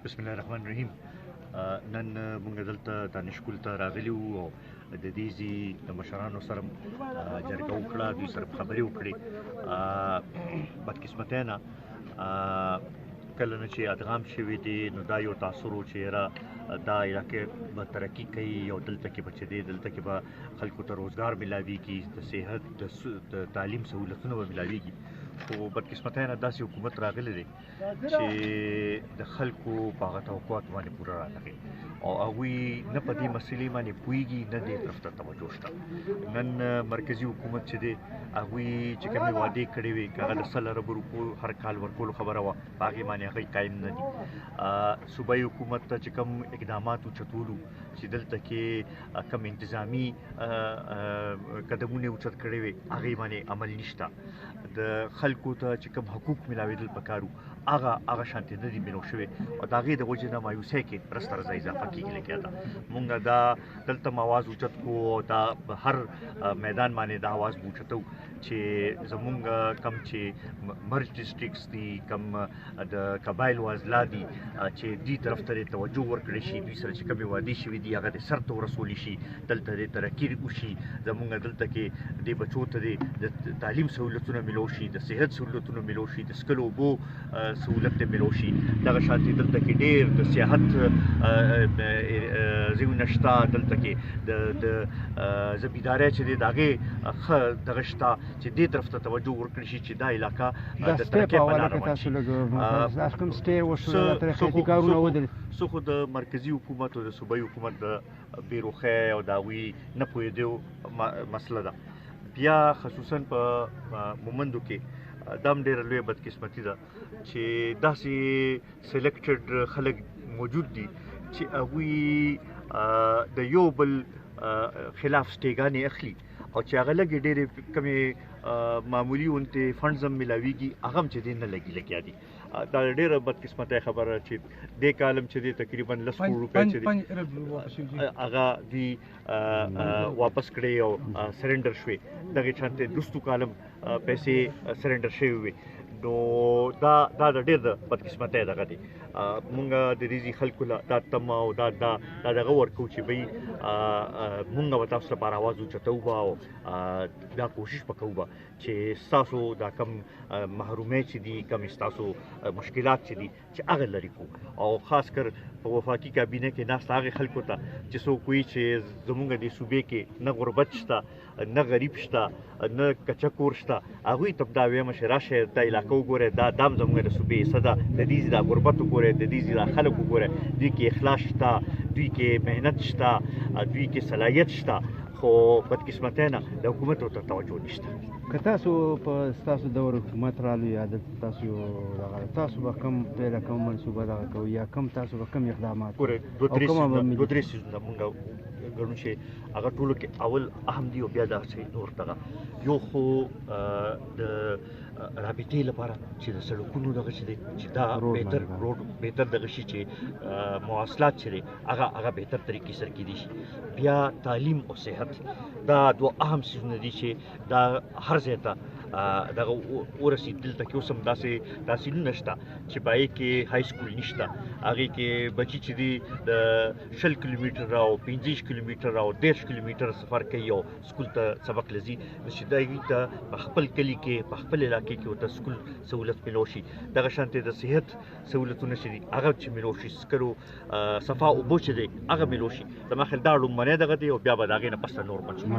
بسم الله الرحمن الرحیم. نن موږ دلته دانش کول ته راغلي وو او د دې ځای د مشرانو سره جرګه وکړه، دوی سره خبرې وکړې. بدقسمتۍ نه کله نه چې ادغام شوي دي نو دا یو تاثر و چې یاره دا علاقې به ترقي کوي او دلته کې به چې دی دلته کې به خلکو ته روزګار میلاویږي، د صحت د تعلیم سهولتونه به میلاویږي. خو بدقسمتۍ نه داسې حکومت راغلی دی چې د خلکو په هغه توقعاتو باندې پوره راغلی او هغوی نه په دې مسلې باندې پوهېږي نه دې طرف ته توجه شته. نن مرکزي حکومت چې دی هغوی چې کومې وعدې کړې وې که هغه د 100 اربو روپو هر کال ورکولو خبره وه په هغې باندې هغوی قایم نه دي. صوبایي حکومت ته چې کوم اقدامات اوچتولو چې دلته کې کوم انتظامي قدمونه اوچت کړی وې هغې باندې عمل نشته. د خلکو ته چې کوم حقوق میلاوېدل پکار وو هغه شانتې نه دي میلاو شوي او د هغې د وجې نه مایوسۍ کې رسته رضا اضافه کېږي. لکه دا مونږ دا دلته آواز اوچت کړو او دا هر میدان باندې دا آواز اوچتو چې زمونږ کم چې مرج ډسټرکټس دي، کم د قبایل واضلا دي چې دې طرف ته توجه ورکړی شي، دوی سره چې کومې وعدې شوي دي هغه د سر ته ورسولی شي، دلته د ترقي وشي، زمونږ دلته کې دې بچو ته د تعلیم سهولتونه میلاو شي، د صحت سهولتونه میلاو شي، د څښلو اوبو سهولت ته میلاو شي. دغه شانتې دلته کې ډېر د سیاحت ځایونه شته، دلته کې د زمیندارۍ چې دی د هغې ښه دغه شته چې دې طرف ته توجه ورکړی شي چې دا علاقه د ترقۍ په لاره روان شي. څه خو د مرکزي حکومت او د صوبایي حکومت د بېروخۍ او د هغوی نه پوهېدو مسله ده. بیا خصوصا په مومندو کې دا هم ډېره لویه بدقسمتي ده چې داسې سلیکټډ خلک موجود دي چې هغوی د یو بل خلاف سټېګانې اخلي او چې هغه لږې ډېرې کمې معمولي غوندې فنډز هم میلاویږي هغه هم چې دی نه لګیا دي. دا ډېره بدقسمتۍ خبره چې دې کال هم چې دی تقریبا 10 کروڑ روپۍ چې دی هغه دوی واپس کړې او سرنډر شوې. دغې شانتې وروستو کال هم پیسې سرنډر شوې وې. نو دا ډېر د بدقسمتۍ دغه دی. مونږ د دې خلکو له دا تمه او دا دغه ورکوو چې بهی مونږ به تاسو لپاره اواز اوچتوو به او دا کوشش به کوو به چې ستاسو دا کم محرومۍ چې دي، کم ستاسو مشکلات چې دي چې هغه لرې کړو او خاص کر په وفاقي کابینه کې ناست هغې خلکو ته چې څوک وایي چې زمونږ دې صوبې کې نه غربت شته، نه غریب شته، نه کچه کور شته، هغوی ته دا وایم چې راشئ دا علاقه وګورئ، دا هم زموږ د صوبې حصه ده، د دې دا غربت وګورئ، د دې دا خلک وګورئ، دوی کې اخلاص شته، دوی کې محنت شته، دوی کې صلاحیت شته. خو بدقسمتۍ نه د حکومت ورته توجه نشته. که تاسو په ستاسو دور حکومت رالو یا دلته تاسو به کوم پیله کوم منصوبه دغه کوئ یا کوم تاسو به کوم اقدامات ګورئ دوه درې څیزونه مونږ ګڼو چې هغه ټولو کې اول اهم دي او بیا داسې نور دغه یو خو د رابطې لپاره چې د سړکونو دغه چې دی چې دا بهتر دغه شي چې مواصلات چې دی هغه بهتر طریقې سره کیدی شي. بیا تعلیم او صحت دا دوه اهم څیزونه دي چې دا هر ځای ته دغه ورسېد. دلته کې اوس هم داسې تحصیلونه شته چې په هغې کې های سکول نشته، هغې کې بچي چې دي د 20 کیلومیټره او 25 کیلومیټره او 10 کیلومیټره سفر کوي او سکول ته سبق لځي، نو چې هغوی ته په خپل کلي کې په خپل علاقې کې ورته سکول سهولت میلاو شي. دغه شانتې د صحت سهولتونه چې دي هغه چې میلاو شي، څښلو صفا اوبه چې دی هغه میلاو شي. زما خیال دا لومړنی دغه دی او بیا به د هغې نه پس نور منصوبه